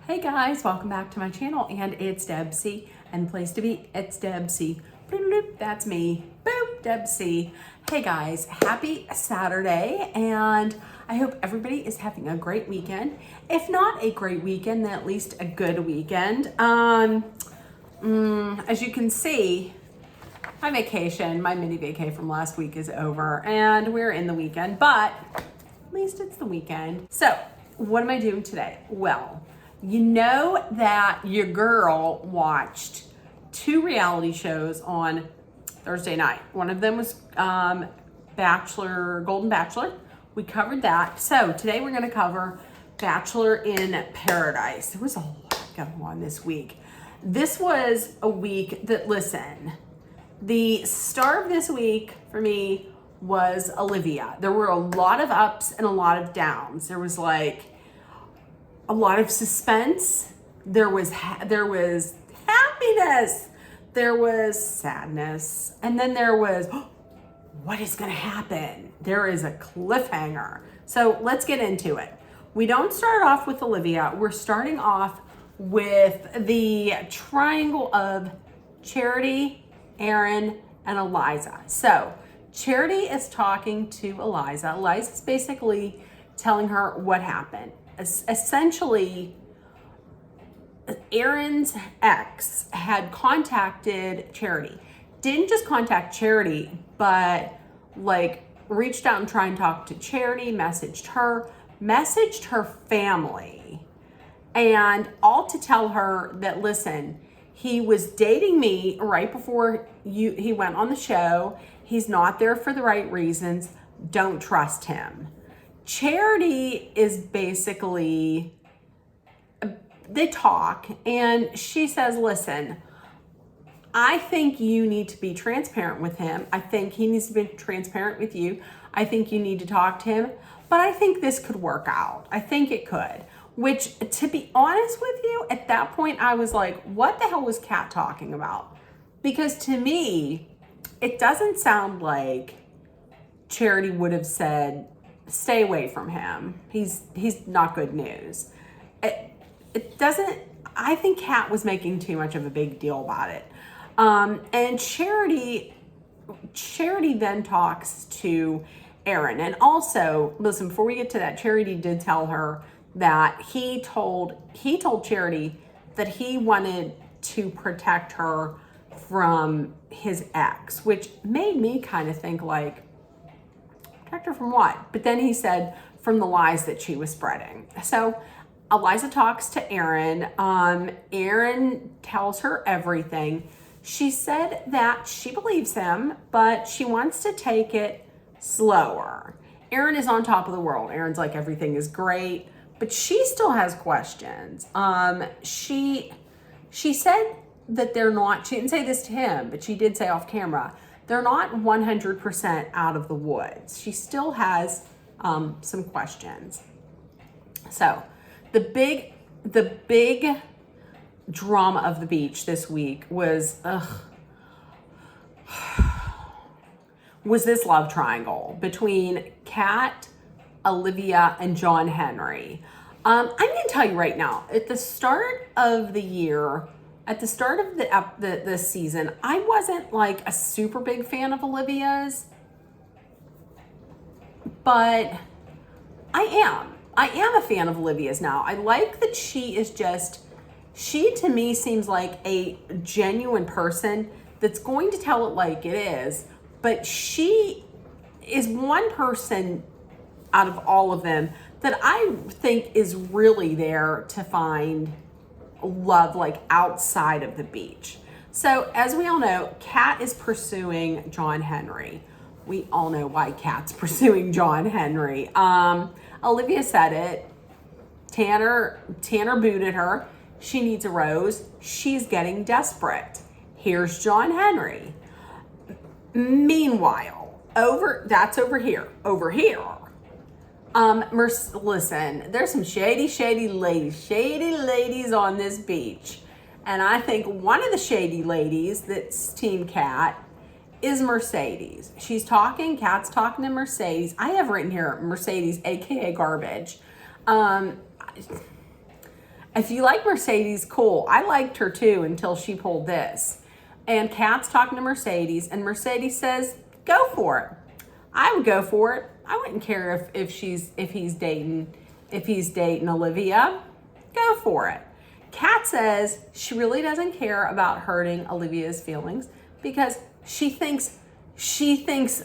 Hey guys, welcome back to my channel, and it's Debsy, and the place to be, it's Debsy. Bloop, that's me. Boop, Debsy. Hey guys, happy Saturday, and I hope everybody is having a great weekend. If not a great weekend, then at least a good weekend. As you can see, my vacation, my mini vacay from last week is over, and we're in the weekend, but at least it's the weekend. So, what am I doing today? Well, you know that your girl watched two reality shows on Thursday night. One of them was Golden Bachelor. We covered that. So today we're going to cover Bachelor in Paradise. There was a lot going on this week. This was a week that, listen, the star of this week for me was Olivia. There were a lot of ups and a lot of downs. There was like a lot of suspense. There was happiness. There was sadness. And then there was, what is going to happen? There is a cliffhanger. So let's get into it. We don't start off with Olivia. We're starting off with the triangle of Charity, Aaron, and Eliza. So Charity is talking to Eliza. Eliza's basically telling her what happened. Essentially, Aaron's ex had contacted Charity. Didn't just contact Charity, but like reached out and tried and talk to Charity, messaged her family, and all to tell her that, listen, he was dating me right before he went on the show. He's not there for the right reasons. Don't trust him. Charity is basically, they talk, and she says, listen, I think you need to be transparent with him. I think he needs to be transparent with you. I think you need to talk to him, but I think this could work out. I think it could, which, to be honest with you, at that point, I was like, what the hell was Kat talking about? Because to me, it doesn't sound like Charity would have said, stay away from him. He's not good news. It doesn't, I think Kat was making too much of a big deal about it. And Charity then talks to Aaron. And also, listen, before we get to that, Charity did tell her that he told Charity that he wanted to protect her from his ex, which made me kind of think like, protect her from what? But then he said from the lies that she was spreading. So Eliza talks to Aaron. Aaron tells her everything. She said that she believes him, but she wants to take it slower. Aaron is on top of the world. Aaron's like, everything is great, but she still has questions. She said that they're not, she didn't say this to him, but she did say off camera, they're not 100% out of the woods. She still has some questions. So the big drama of the beach this week was this love triangle between Kat, Olivia, and John Henry. I'm going to tell you right now, at the start of the year, at the start of the season, I wasn't like a super big fan of Olivia's, but I am a fan of Olivia's now. I like that she to me seems like a genuine person that's going to tell it like it is, but she is one person out of all of them that I think is really there to find love like outside of the beach. So as we all know, Kat is pursuing John Henry. We all know why Kat's pursuing John Henry. Olivia said it. Tanner booted her. She needs a rose. She's getting desperate. Here's John Henry. Meanwhile, over here. Listen, there's some shady ladies on this beach. And I think one of the shady ladies that's Team Kat is Mercedes. Kat's talking to Mercedes. I have written here Mercedes, AKA garbage. If you like Mercedes, cool. I liked her too until she pulled this. And Kat's talking to Mercedes, and Mercedes says, go for it. I would go for it. I wouldn't care if he's dating Olivia. Go for it. Kat says she really doesn't care about hurting Olivia's feelings because she thinks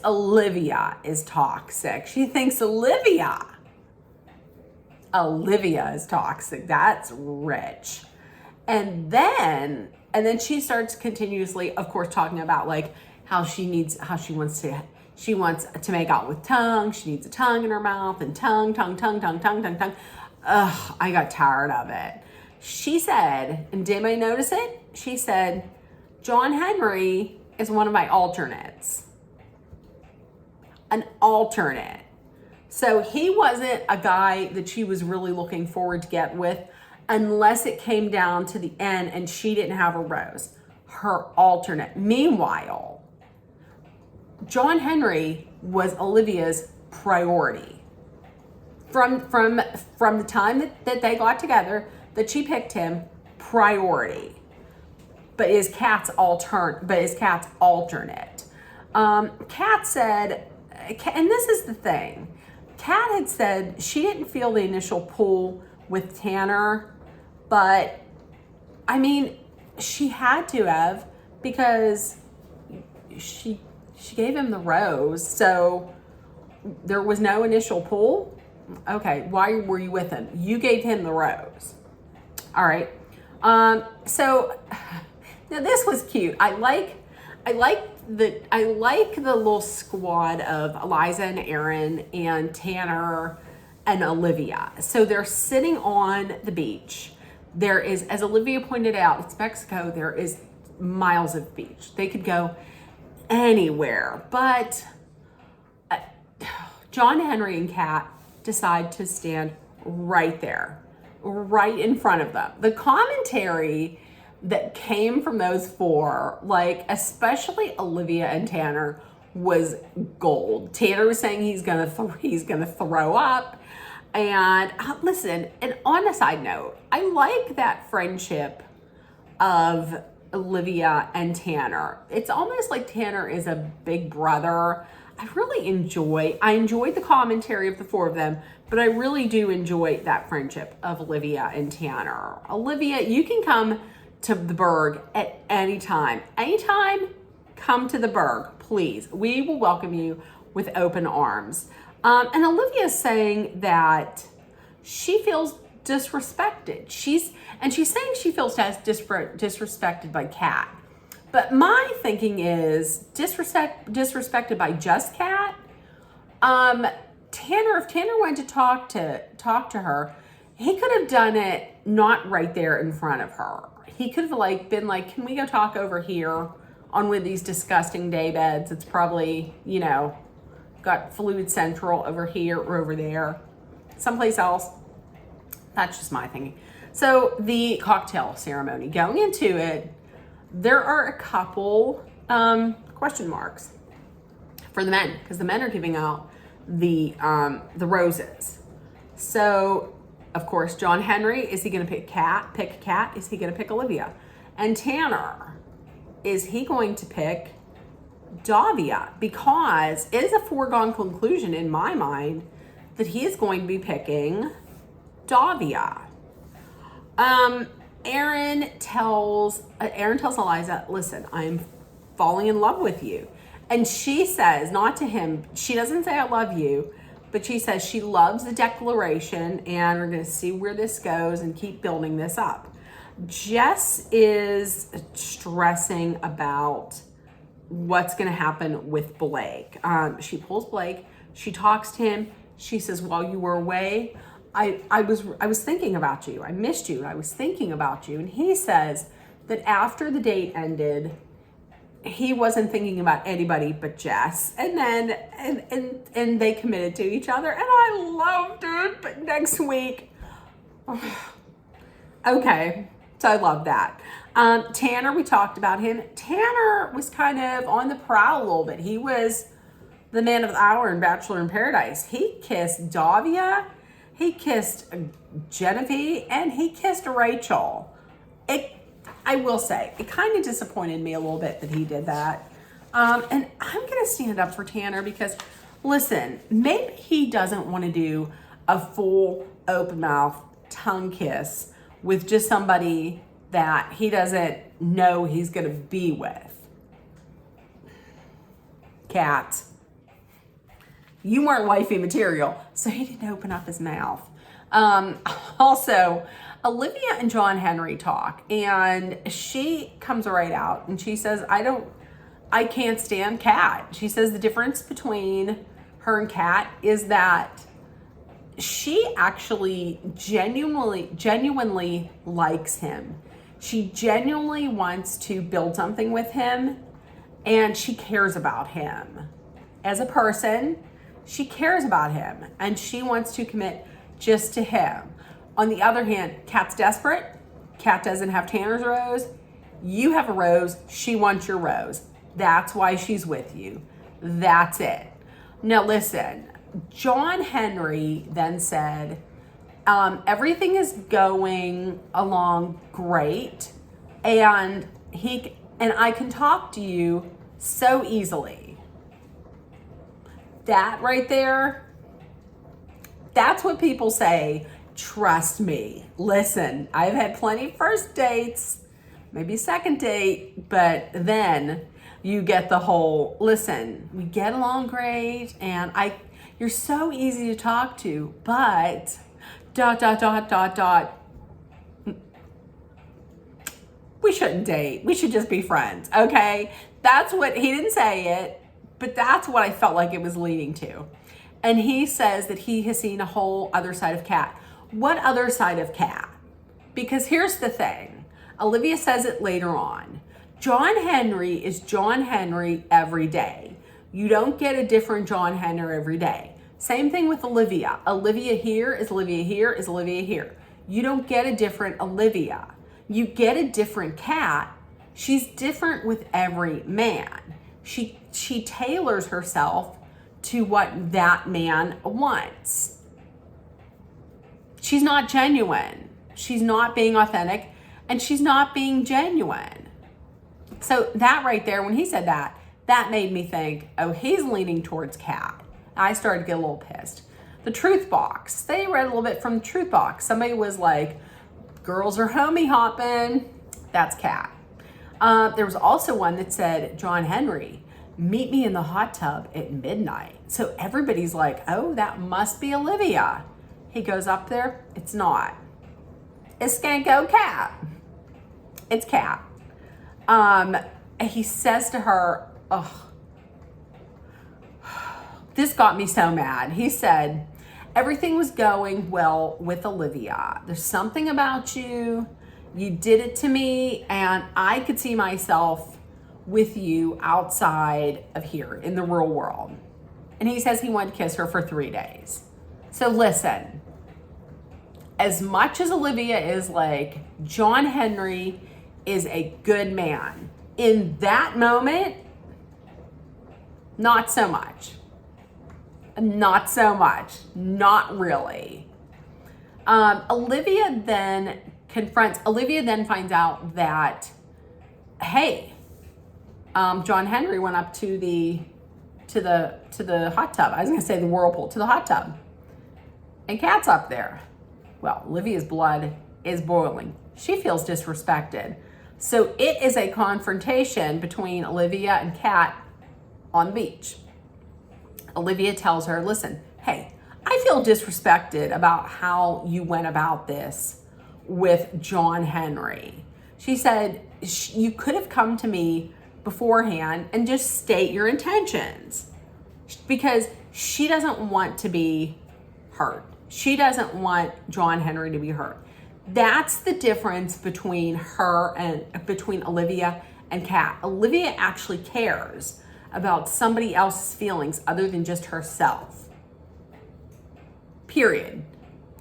Olivia is toxic. She thinks Olivia is toxic. That's rich. And then she starts continuously, of course, talking about like how she wants to make out with tongue. She needs a tongue in her mouth and tongue. Ugh, I got tired of it. She said, and did anybody notice it? She said, John Henry is one of my alternates. An alternate. So he wasn't a guy that she was really looking forward to get with unless it came down to the end and she didn't have a rose. Her alternate. Meanwhile, John Henry was Olivia's priority. From the time that they got together, that she picked him, priority. But is Kat's alternate. Kat said, and this is the thing, Kat had said she didn't feel the initial pull with Tanner, but I mean, she had to have, because she gave him the rose, so there was no initial pull. Okay, why were you with him? You gave him the rose. All right. So now this was cute. I like the little squad of Eliza and Aaron and Tanner and Olivia. So they're sitting on the beach. There is, as Olivia pointed out, it's Mexico, there is miles of beach. They could go anywhere, but John Henry and Kat decide to stand right there, right in front of them. The commentary that came from those four, like especially Olivia and Tanner, was gold. Tanner was saying he's gonna throw up. And listen, and on a side note, I like that friendship of Olivia and Tanner. It's almost like Tanner is a big brother. I enjoyed the commentary of the four of them, but I really do enjoy that friendship of Olivia and Tanner. Olivia, you can come to the Berg at any time. Anytime, come to the Berg, please. We will welcome you with open arms. And Olivia's saying that she feels disrespected. She's saying she feels disrespected by Kat. But my thinking is disrespected by just Kat. Tanner, if Tanner wanted to talk to her, he could have done it not right there in front of her. He could have been like, can we go talk over here on one of these disgusting day beds? It's probably, got Fluid Central over here or over there, someplace else. That's just my thinking. So the cocktail ceremony, going into it, there are a couple question marks for the men, because the men are giving out the roses. So, of course, John Henry, is he going to pick Kat? Is he going to pick Olivia? And Tanner, is he going to pick Davia? Because it is a foregone conclusion in my mind that he is going to be picking Davia. Aaron tells Eliza, listen, I'm falling in love with you. And she says, not to him, she doesn't say I love you, but she says she loves the declaration and we're going to see where this goes and keep building this up. Jess is stressing about what's going to happen with Blake. She pulls Blake, she talks to him, she says, while you were away, I was thinking about you. I missed you. I was thinking about you. And he says that after the date ended, he wasn't thinking about anybody but Jess. And then and they committed to each other. And I loved it. But next week, okay. So I love that. Tanner, we talked about him. Tanner was kind of on the prowl a little bit. He was the man of the hour in Bachelor in Paradise. He kissed Davia. He kissed Genevieve and he kissed Rachel. I will say, it kind of disappointed me a little bit that he did that. And I'm going to stand up for Tanner because, listen, maybe he doesn't want to do a full open mouth tongue kiss with just somebody that he doesn't know he's going to be with. Kat, you weren't wifey material, so he didn't open up his mouth. Also, Olivia and John Henry talk, and she comes right out and she says, I can't stand Kat. She says the difference between her and Kat is that she actually genuinely likes him. She genuinely wants to build something with him, and she cares about him. As a person, she cares about him, and she wants to commit just to him. On the other hand, Kat's desperate. Kat doesn't have Tanner's rose. You have a rose. She wants your rose. That's why she's with you. That's it. Now listen, John Henry then said, everything is going along great, and I can talk to you so easily. That right there, that's what people say. Trust me. Listen, I've had plenty of first dates, maybe a second date, but then you get the whole, listen, we get along great, and you're so easy to talk to, but ... we shouldn't date. We should just be friends, okay? That's what, he didn't say it, but that's what I felt like it was leading to. And he says that he has seen a whole other side of Kat. What other side of Kat? Because here's the thing. Olivia says it later on. John Henry is John Henry every day. You don't get a different John Henry every day. Same thing with Olivia. Olivia here is Olivia here is Olivia here. You don't get a different Olivia. You get a different Kat. She's different with every man. She tailors herself to what that man wants. She's not genuine. She's not being authentic, and she's not being genuine. So that right there, when he said that, that made me think, oh, he's leaning towards Kat. I started to get a little pissed. The Truth Box. They read a little bit from the Truth Box. Somebody was like, girls are homie hopping. That's Kat. There was also one that said, John Henry, meet me in the hot tub at midnight. So everybody's like, oh, that must be Olivia. He goes up there. It's not. It's Skanko Kat. It's Kat. He says to her, oh, this got me so mad. He said, everything was going well with Olivia. There's something about you. You did it to me, and I could see myself with you outside of here in the real world. And he says he wanted to kiss her for 3 days. So listen, as much as Olivia is like, John Henry is a good man. In that moment, not so much. Not so much. Not really. Olivia then finds out that, hey, John Henry went up to the hot tub. I was going to say the whirlpool, to the hot tub. And Kat's up there. Well, Olivia's blood is boiling. She feels disrespected. So it is a confrontation between Olivia and Kat on the beach. Olivia tells her, listen, hey, I feel disrespected about how you went about this with John Henry. She said, you could have come to me beforehand and just state your intentions, because she doesn't want to be hurt. She doesn't want John Henry to be hurt. That's the difference between Olivia and Kat. Olivia actually cares about somebody else's feelings other than just herself. Period.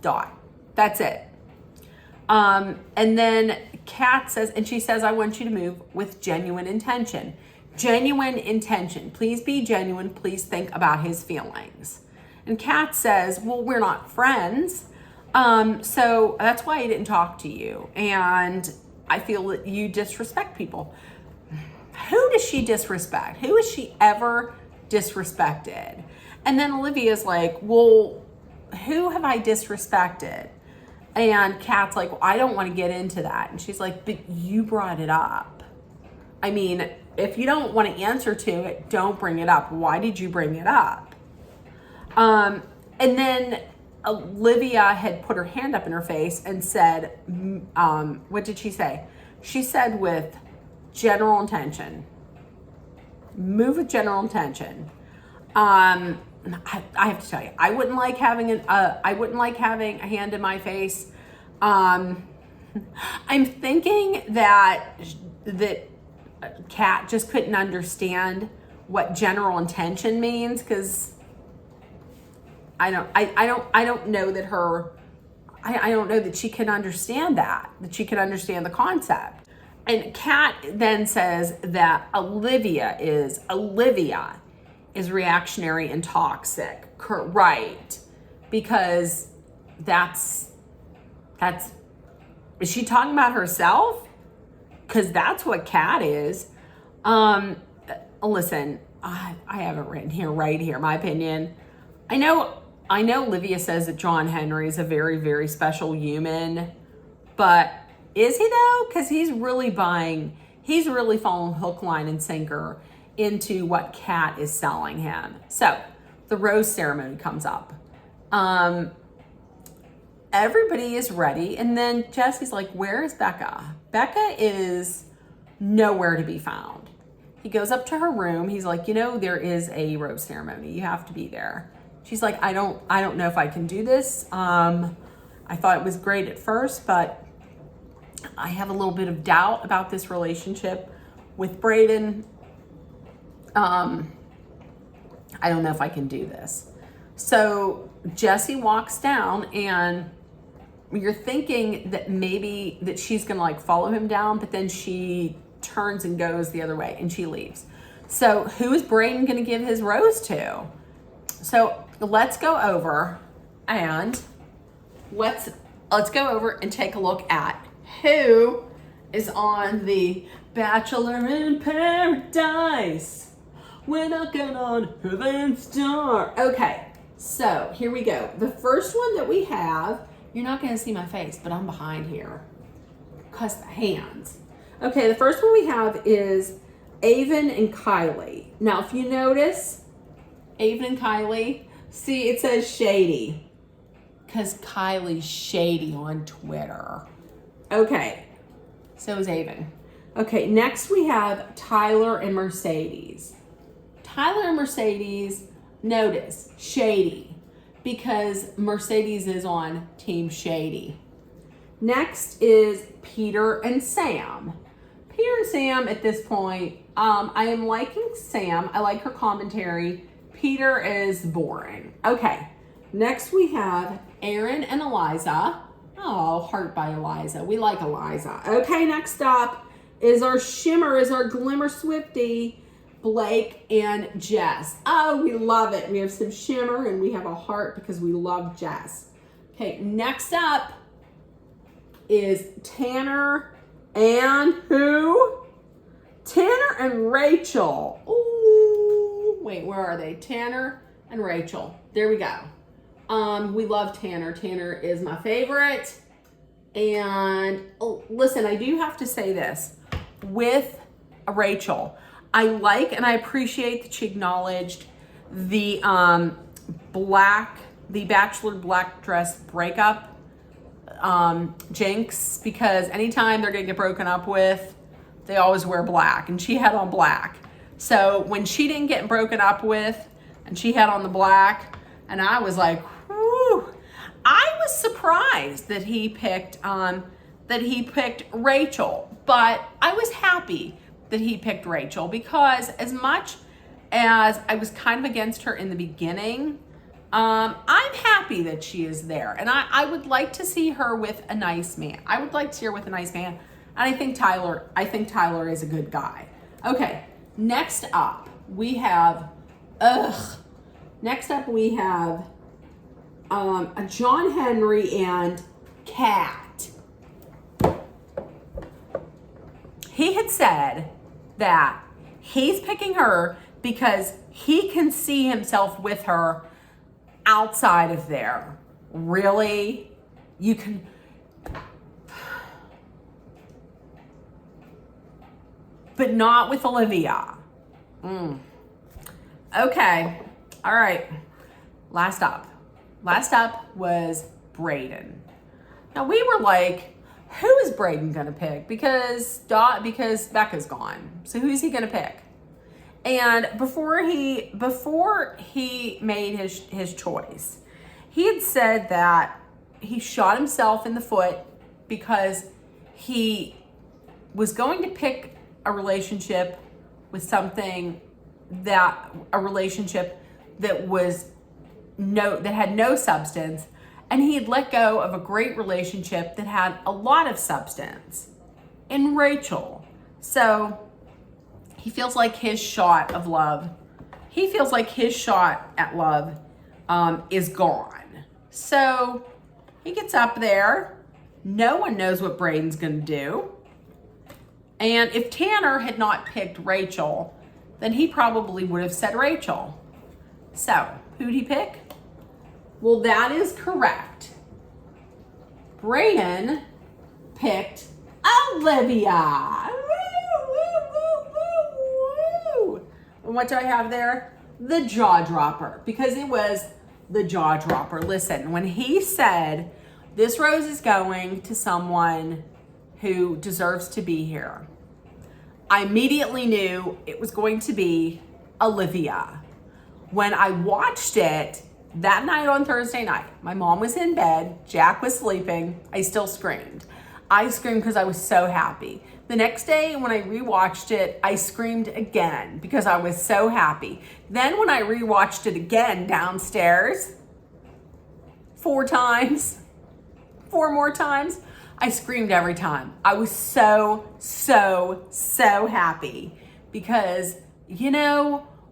Dot. That's it. And then Kat says, and she says, I want you to move with genuine intention. Genuine intention. Please be genuine. Please think about his feelings. And Kat says, well, we're not friends. So that's why I didn't talk to you. And I feel that you disrespect people. Who does she disrespect? Who has she ever disrespected? And then Olivia's like, well, who have I disrespected? And Kat's like, well, I don't want to get into that. And she's like, but you brought it up. I mean, if you don't want to answer to it, don't bring it up. Why did you bring it up? And then Olivia had put her hand up in her face and said, what did she say? She said with general intention, move with general intention. I have to tell you, I wouldn't like having a hand in my face. I'm thinking that Kat just couldn't understand what general intention means, because I don't know that she can understand that she can understand the concept. And Kat then says that Olivia is reactionary and toxic. Right. Because that's, is she talking about herself? Because that's what Kat is. Listen, I have it written here, right here, my opinion. I know Olivia says that John Henry is a very, very special human, but is he though? Because he's really falling hook, line, and sinker into what Kat is selling him. So the rose ceremony comes up. Everybody is ready. And then Jesse's like, where is Becca? Becca is nowhere to be found. He goes up to her room. He's like, there is a rose ceremony. You have to be there. She's like, I don't know if I can do this. I thought it was great at first, but I have a little bit of doubt about this relationship with Brayden. I don't know if I can do this. So Jesse walks down, and you're thinking that maybe that she's going to like follow him down, but then she turns and goes the other way and she leaves. So who is Brayden going to give his rose to? So let's go over and let's go over and take a look at who is on the Bachelor in Paradise. We're knocking on heaven's door. Okay, so here we go. The first one that we have, you're not going to see my face, but I'm behind here because the hands. Okay, the first one we have is Avon and Kylie. Now, if you notice, Avon and Kylie, see, it says shady because Kylie's shady on Twitter. Okay, so is Avon. Okay, next we have Tyler and Mercedes. Tyler and Mercedes, notice, shady, because Mercedes is on Team Shady. Next is Peter and Sam. Peter and Sam at this point, I am liking Sam. I like her commentary. Peter is boring. Okay, next we have Aaron and Eliza. Oh, heart by Eliza. We like Eliza. Okay, next up is our glimmer Swiftie, Blake and Jess. Oh, we love it. We have some shimmer and we have a heart because we love Jess. Okay, next up is Tanner and who? Tanner and Rachel. Ooh, wait, where are they? Tanner and Rachel. There we go. We love Tanner. Tanner is my favorite. And listen, I do have to say this with Rachel. I like and I appreciate that she acknowledged the Bachelor black dress breakup jinx, because anytime they're gonna get broken up with, they always wear black, and she had on black. So when she didn't get broken up with and she had on the black, and I was like, whew, I was surprised that he picked Rachel, but I was happy that he picked Rachel, because as much as I was kind of against her in the beginning, I'm happy that she is there, and I would like to see her with a nice man. I would like to see her with a nice man, and I think Tyler is a good guy. Okay, next up we have John Henry and Kat. He had said that he's picking her because he can see himself with her outside of there. Really? You can... But not with Olivia. Okay. All right. Last up. Last up was Braden. Now we were like, who is Braden gonna pick? Because Becca's gone. So who's he gonna pick? And before he made his choice, he had said that he shot himself in the foot because he was going to pick a relationship with something that had no substance, and he had let go of a great relationship that had a lot of substance in Rachel. So he feels like his shot at love is gone. So he gets up there. No one knows what Braden's gonna do. And if Tanner had not picked Rachel, then he probably would have said Rachel. So, who'd he pick? Well, that is correct. Braden picked Olivia. Woo, woo, woo, woo, woo. And what do I have there? The jaw dropper, because it was the jaw dropper. Listen, when he said, this rose is going to someone who deserves to be here, I immediately knew it was going to be Olivia. When I watched it that night on Thursday night, my mom was in bed, Jack was sleeping, I still screamed. I screamed because I was so happy. The next day when I rewatched it, I screamed again because I was so happy. Then when I rewatched it again downstairs, 4 more times, I screamed every time. I was so happy because,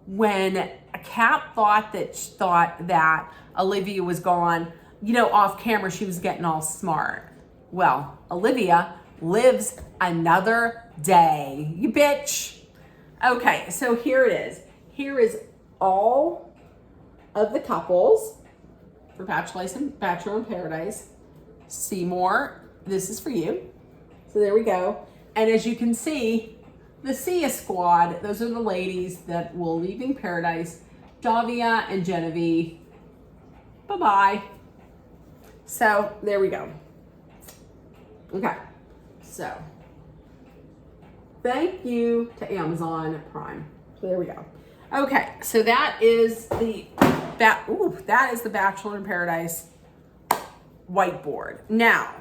when a Kat thought that Olivia was gone, off camera, she was getting all smart. Well, Olivia lives another day, you bitch. Okay, so here it is. Here is all of the couples for Bachelor in Paradise. Seymour, this is for you. So there we go. And as you can see, the Sia squad, those are the ladies that will leaving Paradise. Davia and Genevieve. Bye-bye. So there we go. Okay. So thank you to Amazon Prime. So there we go. Okay, so that is the Bachelor in Paradise whiteboard. Now,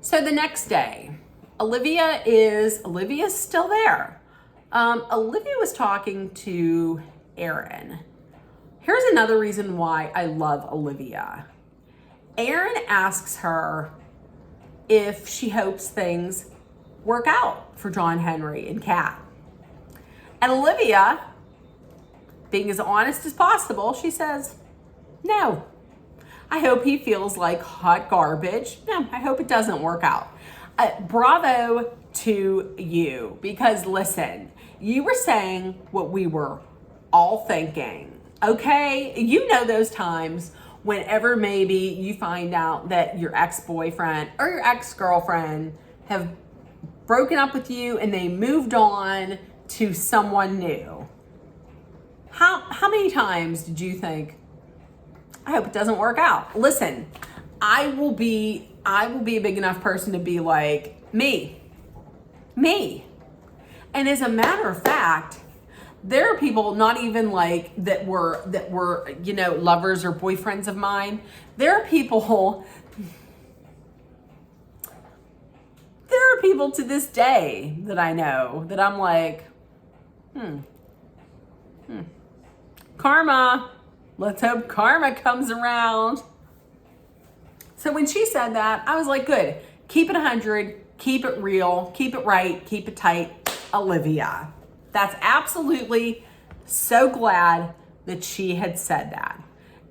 so the next day, Olivia is still there. Olivia was talking to Aaron. Here's another reason why I love Olivia. Aaron asks her if she hopes things work out for John Henry and Kat. And Olivia, being as honest as possible, she says, no. I hope he feels like hot garbage. No, I hope it doesn't work out. Bravo to you, because listen, you were saying what we were all thinking. Okay, those times whenever maybe you find out that your ex-boyfriend or your ex-girlfriend have broken up with you and they moved on to someone new. How many times did you think, I hope it doesn't work out? Listen, I will be a big enough person to be like, me. And as a matter of fact, there are people not even like that were lovers or boyfriends of mine. There are people to this day that I know that I'm like, karma. Let's hope karma comes around. So when she said that, I was like, good. Keep it 100, keep it real, keep it right, keep it tight, Olivia. That's absolutely So glad that she had said that.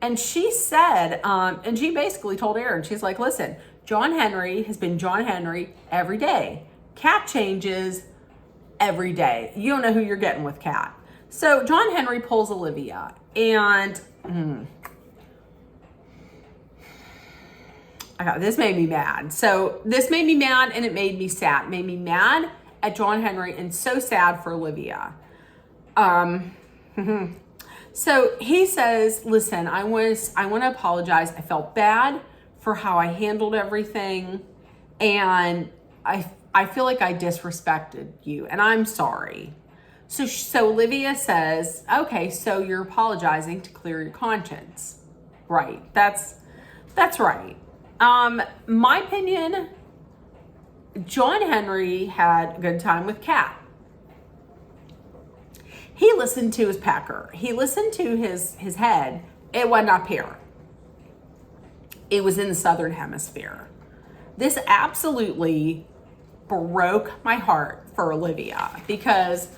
And she said, and she basically told Aaron, she's like, listen, John Henry has been John Henry every day. Kat changes every day. You don't know who you're getting with Kat. So John Henry pulls Olivia, and this made me mad. So this made me mad, and it made me sad. It made me mad at John Henry and so sad for Olivia. So he says, listen, I want to apologize. I felt bad for how I handled everything, and I feel like I disrespected you, and I'm sorry. So Olivia says, okay, so you're apologizing to clear your conscience. Right. That's right. My opinion, John Henry had a good time with Kat. He listened to his pecker. He listened to his head. It wasn't up here. It was in the southern hemisphere. This absolutely broke my heart for Olivia, because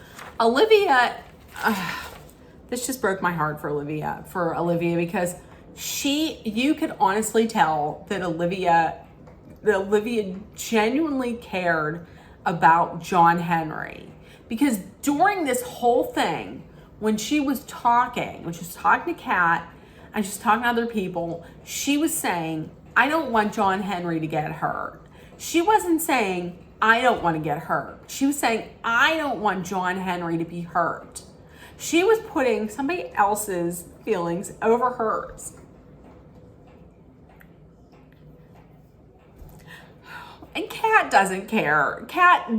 this just broke my heart for Olivia because you could honestly tell that Olivia genuinely cared about John Henry. Because during this whole thing, when she was talking to Kat and she was talking to other people, she was saying, I don't want John Henry to get hurt. She wasn't saying, I don't want to get hurt. She was saying, I don't want John Henry to be hurt. She was putting somebody else's feelings over hers. And Kat doesn't care. Kat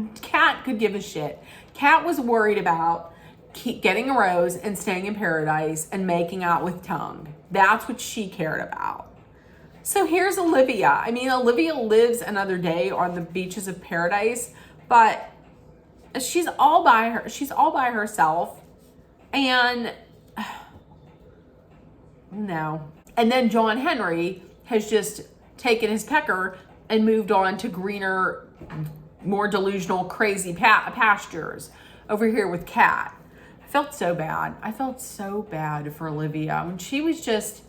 could give a shit. Kat was worried about getting a rose and staying in paradise and making out with tongue. That's what she cared about. So here's Olivia. I mean, Olivia lives another day on the beaches of paradise, but she's all by herself. And no. And then John Henry has just taken his pecker and moved on to greener, more delusional, crazy pastures over here with Kat. I felt so bad. I felt so bad for Olivia when she was just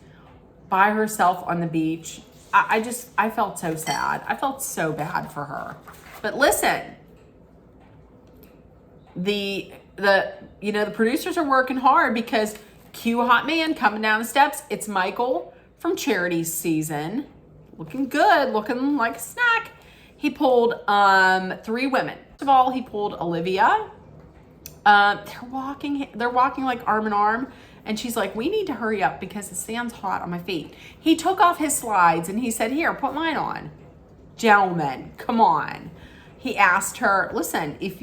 by herself on the beach. I felt so sad. I felt so bad for her. But listen, the producers are working hard, because cue a hot man coming down the steps. It's Michael from Charity's season. Looking good, looking like a snack. He pulled 3 women. First of all, he pulled Olivia. They're walking like arm in arm, and she's like, we need to hurry up because the sand's hot on my feet. He took off his slides and he said, here, put mine on. Gentlemen, come on. He asked her, listen, if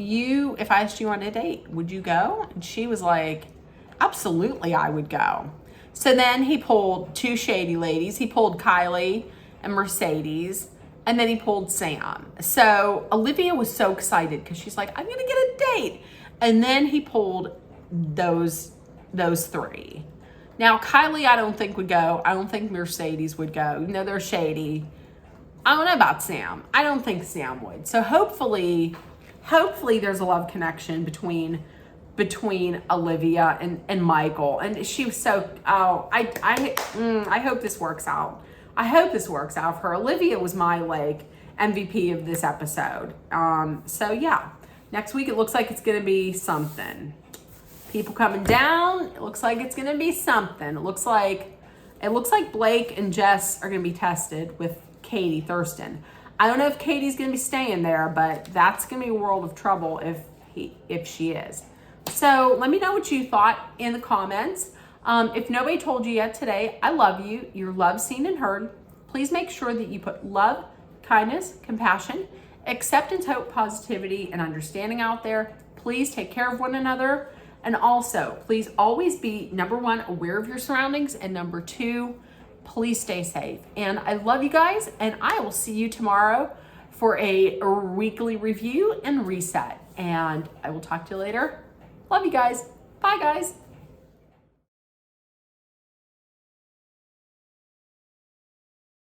I asked you on a date, would you go? And she was like, absolutely, I would go. So then he pulled 2 shady ladies. He pulled Kylie and Mercedes, and then he pulled Sam. So Olivia was so excited because she's like, I'm gonna get a date. And then he pulled those 3. Now Kylie, I don't think would go. I don't think Mercedes would go. No, they're shady. I don't know about Sam. I don't think Sam would. So hopefully there's a love connection between Olivia and Michael. And she was so, I hope this works out. I hope this works out for her. Olivia was my MVP of this episode. So yeah, next week it looks like it's gonna be something. People coming down. It looks like it's gonna be something. It looks like Blake and Jess are gonna be tested with Katie Thurston. I don't know if Katie's gonna be staying there, but that's gonna be a world of trouble if she is. So let me know what you thought in the comments. If nobody told you yet today, I love you. You're loved, seen, and heard. Please make sure that you put love, kindness, compassion, acceptance, hope, positivity, and understanding out there. Please take care of one another. And also, please always be, number 1, aware of your surroundings, and number 2, please stay safe. And I love you guys, and I will see you tomorrow for a weekly review and reset. And I will talk to you later. Love you guys. Bye, guys.